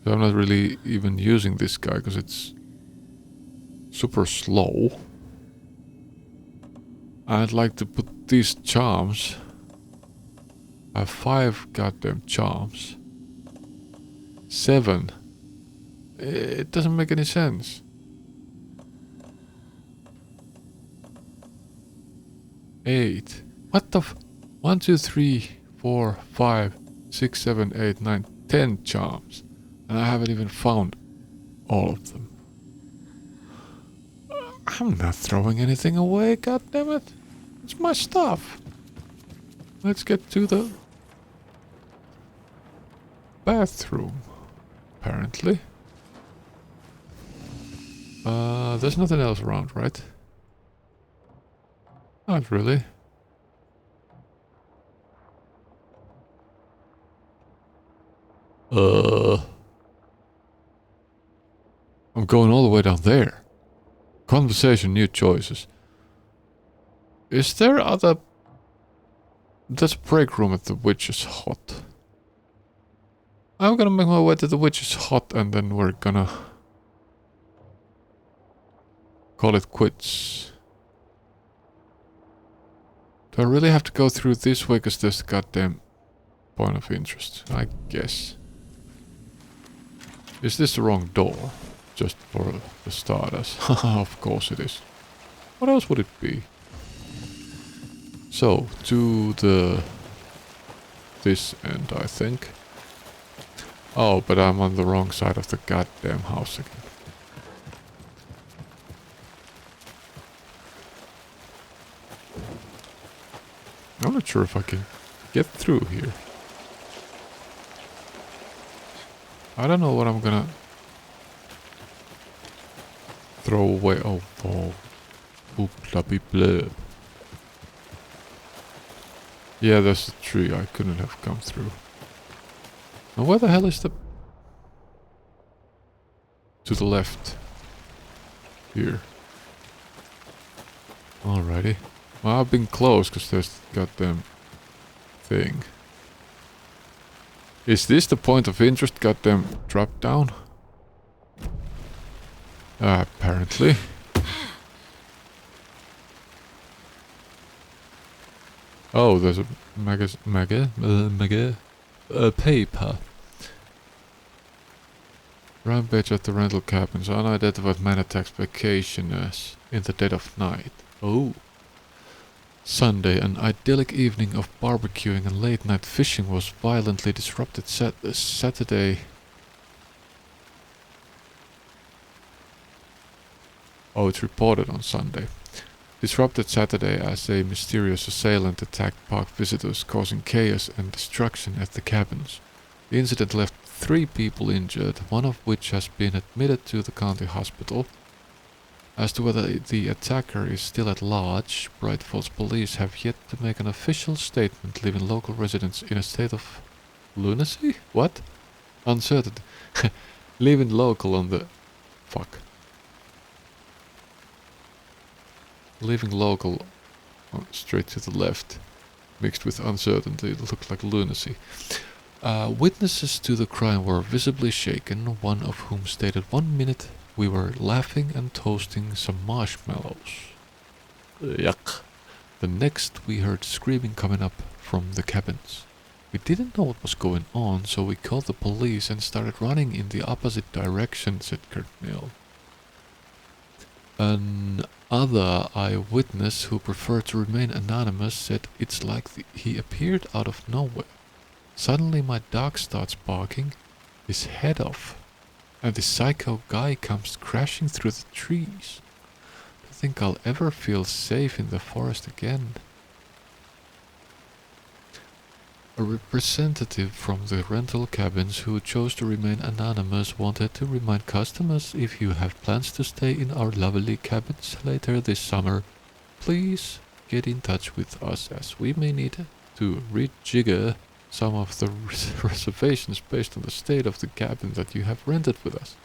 So I'm not really even using this guy because it's super slow. I'd like to put these charms. I have 5 goddamn charms. 7. It doesn't make any sense. 8. What the 1, 2, 3, 4, 5, 6, 7, 8, 9, 10 charms. And I haven't even found all of them. I'm not throwing anything away, goddammit. It's my stuff. Let's get to the bathroom, apparently. There's nothing else around, right? Not really. I'm going all the way down there. Conversation, new choices. Is there other... There's a break room at the Witch's Hut. I'm gonna make my way to the Witch's Hut and then we're gonna... call it quits. Do I really have to go through this way because there's a goddamn point of interest? I guess. Is this the wrong door? Just for the starters. Of course it is. What else would it be? So, to the... this end, I think. Oh, but I'm on the wrong side of the goddamn house again. I'm not sure if I can get through here. I don't know what I'm gonna throw away. Oh, oh. Oop, blub. Yeah, there's a tree. I couldn't have come through. And where the hell is the... To the left. Here. Alrighty. Well, I've been close because there's goddamn thing. Is this the point of interest? Goddamn drop down? Apparently. Oh, there's a paper. Rampage at the rental cabins. Unidentified man attacks vacationers in the dead of night. Oh. Sunday, an idyllic evening of barbecuing and late night fishing was violently disrupted Saturday. Oh, it's reported on Sunday. Disrupted Saturday as a mysterious assailant attacked park visitors, causing chaos and destruction at the cabins. The incident left 3 people injured, one of which has been admitted to the county hospital. As to whether the attacker is still at large, Bright Falls police have yet to make an official statement, leaving local residents in a state of lunacy? What? Uncertainty. Leaving local on the... Fuck. Leaving local straight to the left, mixed with uncertainty, it looked like lunacy. Witnesses to the crime were visibly shaken, one of whom stated, "1 minute we were laughing and toasting some marshmallows. Yuck. The next we heard screaming coming up from the cabins. We didn't know what was going on, so we called the police and started running in the opposite direction," said Kurt Mill. Another eyewitness, who preferred to remain anonymous, said, "It's like he appeared out of nowhere. Suddenly my dog starts barking his head off, and this psycho guy comes crashing through the trees. Don't think I'll ever feel safe in the forest again." A representative from the rental cabins who chose to remain anonymous wanted to remind customers, "If you have plans to stay in our lovely cabins later this summer, please get in touch with us, as we may need to rejigger some of the reservations based on the state of the cabin that you have rented with us."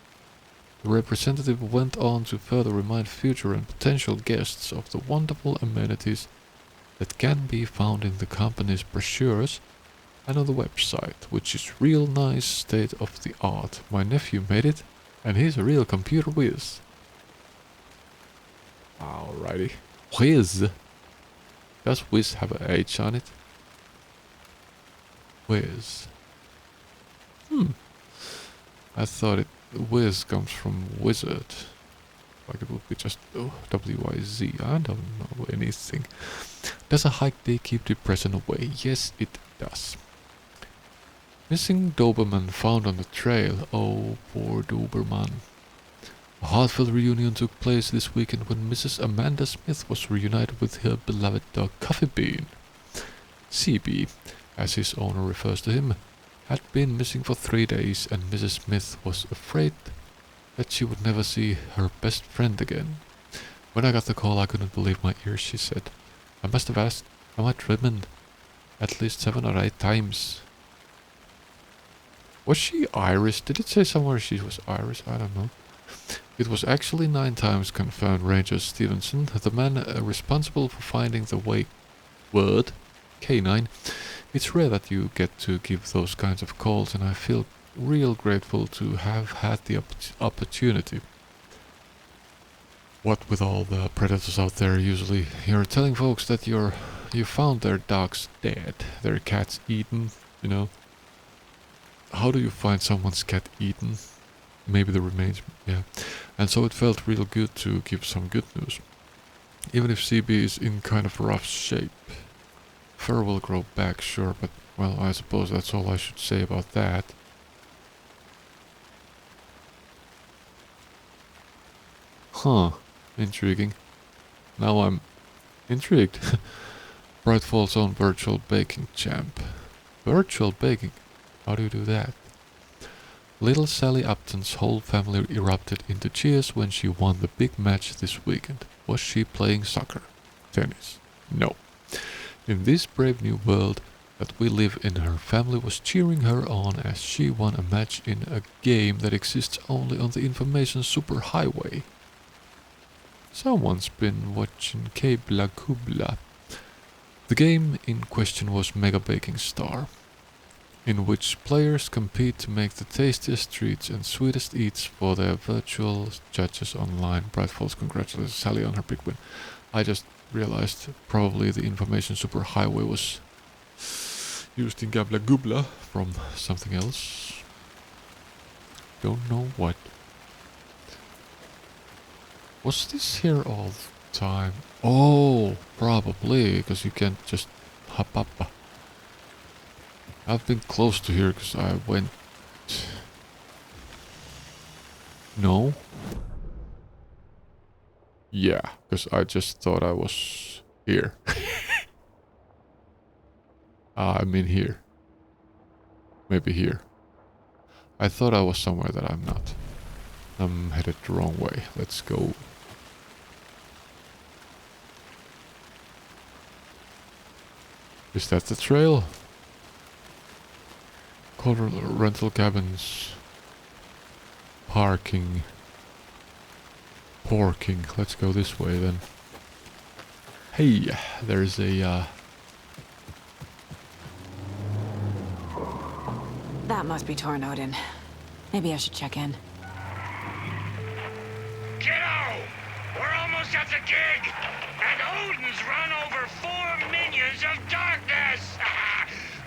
The representative went on to further remind future and potential guests of the wonderful amenities that can be found in the company's brochures and on the website, which is real nice, state of the art. My nephew made it, and he's a real computer whiz. Alrighty. Whiz. Does whiz have a H on it? Whiz. I thought whiz comes from wizard. Like it would be just W-I-Z. I don't know anything. Does a hike day keep depression away? Yes, it does. Missing Doberman found on the trail. Oh, poor Doberman. A heartfelt reunion took place this weekend when Mrs. Amanda Smith was reunited with her beloved dog Coffee Bean. CB, as his owner refers to him, had been missing for 3 days, and Mrs. Smith was afraid that she would never see her best friend again. "When I got the call, I couldn't believe my ears," she said. "I must have asked am I trimming at least 7 or 8 times. Was she Irish? Did it say somewhere she was Irish? I don't know. It was actually 9 times, confirmed Ranger Stevenson, the man responsible for finding the word K9. It's rare that you get to give those kinds of calls, and I feel real grateful to have had the opportunity. What with all the predators out there, usually you're telling folks that you found their dogs dead, their cats eaten, you know. How do you find someone's cat eaten? Maybe the remains, yeah. And so it felt real good to give some good news. Even if CB is in kind of rough shape. Fur will grow back, sure, but, well, I suppose that's all I should say about that. Huh, intriguing. Now I'm intrigued. Bright Falls' own virtual baking champ. Virtual baking? How do you do that? Little Sally Upton's whole family erupted into cheers when she won the big match this weekend. Was she playing soccer? Tennis? No. In this brave new world that we live in, her family was cheering her on as she won a match in a game that exists only on the information superhighway. Someone's been watching Cable Kubla. The game in question was Mega Baking Star, in which players compete to make the tastiest treats and sweetest eats for their virtual judges online. Bright Falls congratulates Sally on her big win. I just realized probably the information superhighway was used in Gabla Gubla from something else. Don't know what. Was this here all the time? Oh, probably, because you can't just hop up. I've been close to here because I went... No? Yeah, because I just thought I was here. I mean here. Maybe here. I thought I was somewhere that I'm not. I'm headed the wrong way. Let's go. Is that the trail? Rental cabins. Parking. Porking. Let's go this way then. Hey, there's a That must be Tornodin. Maybe I should check in. Kiddo! We're almost at the gig! And Odin's run over 4 minions of darkness!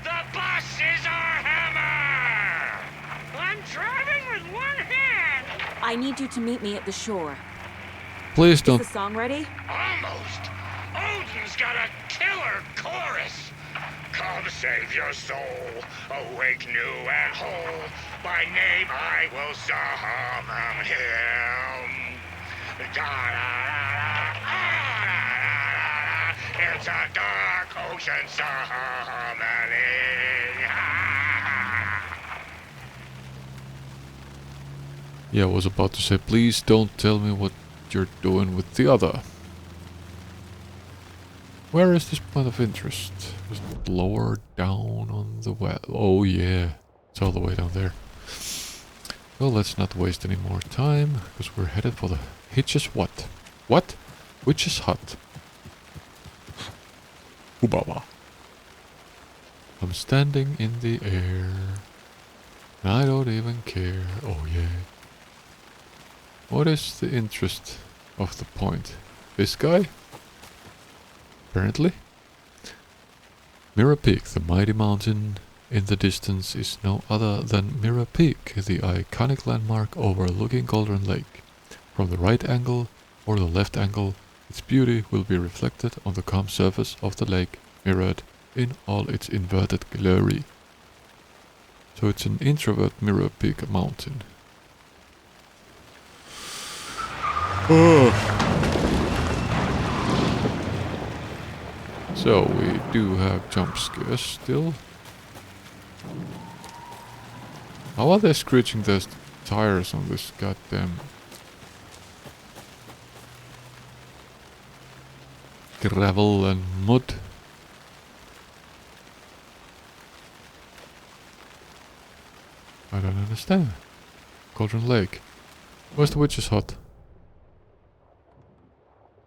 The bus is our hammer! I'm driving with one hand! I need you to meet me at the shore. Please don't. Is the song ready? Almost! Odin's got a killer chorus! Come save your soul, awake new and whole. By name I will summon him. It's a dark ocean summoning. Yeah, I was about to say, please don't tell me what you're doing with the other. Where is this point of interest? Is it lower down on the well? Oh yeah, it's all the way down there. Well, let's not waste any more time, because we're headed for the Hitch's what? What? Witch's hut. Hubaba. I'm standing in the air. I don't even care. Oh yeah. What is the interest of the point? This guy? Apparently. Mirror Peak, the mighty mountain in the distance, is no other than Mirror Peak, the iconic landmark overlooking Golden Lake. From the right angle or the left angle, its beauty will be reflected on the calm surface of the lake, mirrored in all its inverted glory. So it's an introvert Mirror Peak mountain. So we do have jump scares still. How are they screeching those tires on this goddamn gravel and mud? I don't understand. Cauldron Lake. Where's the witch's hut?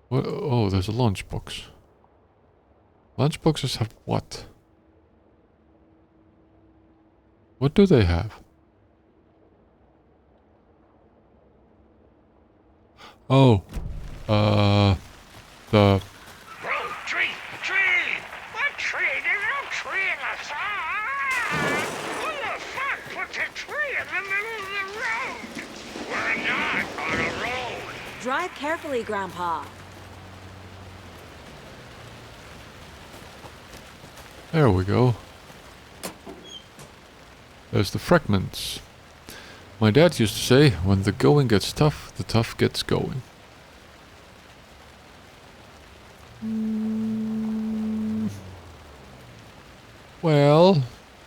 What? Oh, there's a lunchbox. Lunchboxes have what? What do they have? Oh, the... Road, tree! What tree? There's no tree in the side! Who the fuck put the tree in the middle of the road? We're not on a road! Drive carefully, Grandpa. There we go. There's the fragments. My dad used to say, when the going gets tough, the tough gets going. Well,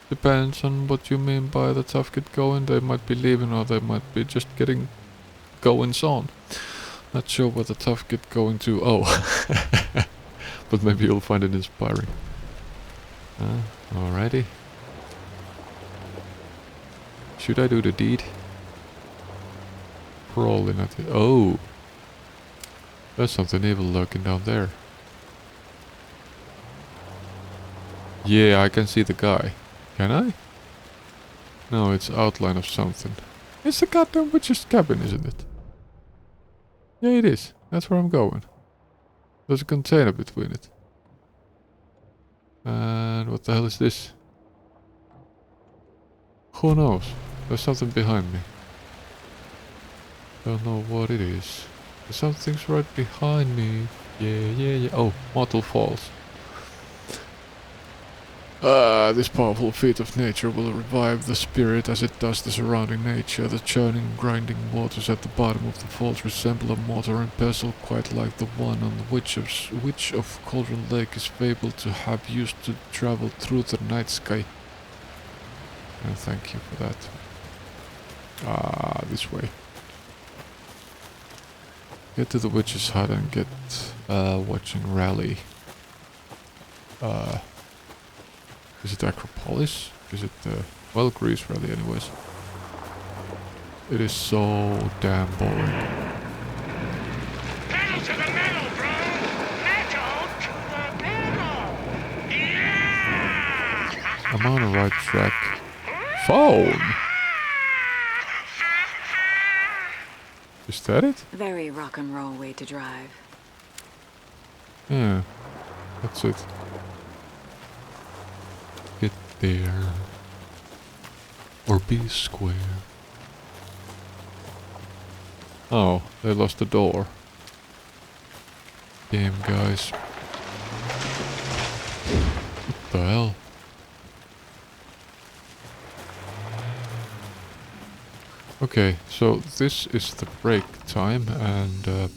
depends on what you mean by the tough get going. They might be leaving or they might be just getting goings on. Not sure what the tough get going to. Oh, but maybe you'll find it inspiring. Alrighty. Should I do the deed? Probably not. Oh, there's something evil lurking down there. Yeah, I can see the guy. Can I? No, it's outline of something. It's the goddamn witch's cabin, isn't it? Yeah, it is. That's where I'm going. There's a container between it. And what the hell is this? Who knows? There's something behind me. Don't know what it is. There's something's right behind me. Yeah. Oh, Mortal Falls. This powerful feat of nature will revive the spirit as it does the surrounding nature. The churning, grinding waters at the bottom of the falls resemble a mortar and pestle quite like the one on the Witch of Cauldron Lake is fabled to have used to travel through the night sky. And thank you for that. This way. Get to the witch's hut and get watching rally. Is it Acropolis? Is it well, Greece rally anyways. It is so damn boring. Pedal to the metal, bro! Metal to the metal! Yeah! I'm on the right track. Phone! Is that it? Very rock and roll way to drive. Yeah, that's it. Get there. Or be square. Oh, they lost the door. Damn guys. What the hell? Okay, so this is the break time and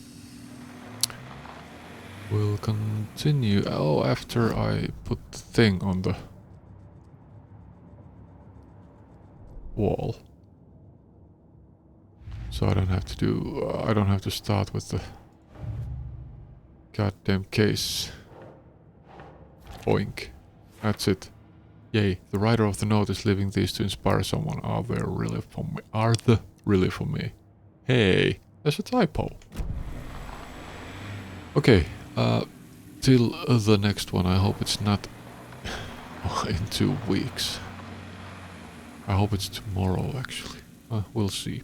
we'll continue after I put the thing on the wall. So I don't have to start with the goddamn case. Boink. That's it. Yay, the writer of the note is leaving these to inspire someone. Are they really for me? Are they really for me? Hey, there's a typo. Okay, till the next one. I hope it's not in 2 weeks. I hope it's tomorrow, actually. We'll see.